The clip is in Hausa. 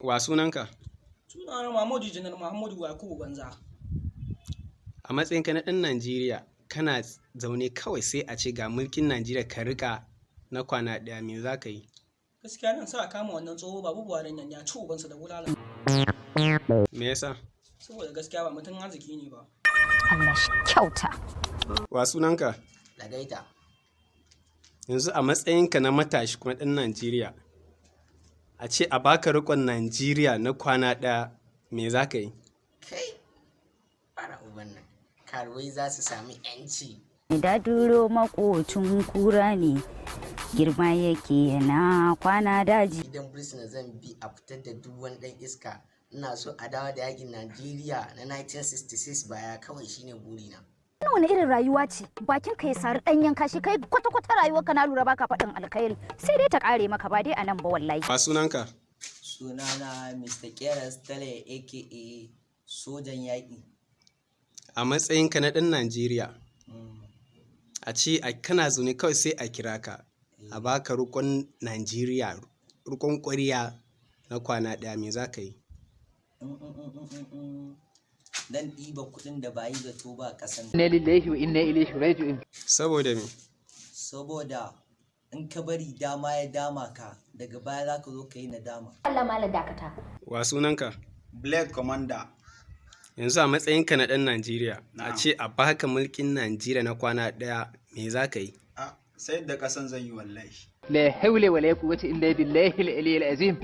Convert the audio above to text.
Wa sunanka? Sunana Muhammadu Janar Muhammadu Yakubu Banza. A matsayinka na ɗan Najeriya, kana zaune kawai sai a ce ga mulkin Najeriya ka riƙa na kwana ɗaya, me za ka yi? Gaskiya nan sa a kama wannan tsoho babu Buhari nan ya ci ubansa da wulala. Me yasa? Saboda gaskiya ba mutum arziki ne ba. Allah shi kyauta. Wa sunanka? Lagaita. Yanzu a matsayinka na matashi kuma ɗan Najeriya, a ce a baka riƙon Najeriya na kwana ɗaya, me za ka yi? Kai, fara uban nan. Karuwai za su sami 'yanci. Da duro makocin kura ne, girma yake na kwana daji. Gidan bursuna zan bi a fitar da duk wani ɗan iska. Ina so a dawo da yakin Najeriya na 1966 baya kawai shine burina. Wani irin rayuwa ce bakin ka ya sari ɗanyen kashi kai kwata-kwata rayuwar ka na lura baka faɗin alkhairi sai dai ta ƙare maka ba dai a nan ba wallahi. Wa sunanka? Sunana Mr. Keras Tale aka sojan yaƙi. A matsayinka na ɗan Najeriya, a ce kana zaune kawai sai a kira ka, a baka riƙon Najeriya, riƙon ƙwarya na kwana ɗaya, me za ka yi? Dan ɗiba kuɗin da ba yi zato ba ƙasan. Inna lillahi wa inna ilaihi raji'un. Saboda me? Saboda in ka bari dama ya dama ka daga baya za ka zo ka yi nadama. Allah mala dakata. Wa sunanka? Blade Commander. Yanzu a matsayinka na ɗan Najeriya, a ce a baka mulkin Najeriya na kwana ɗaya, me za ka yi? Sai da ƙasan zan yi wallahi. La hawla wa la quwwata illa billahi al-aliyyil azim.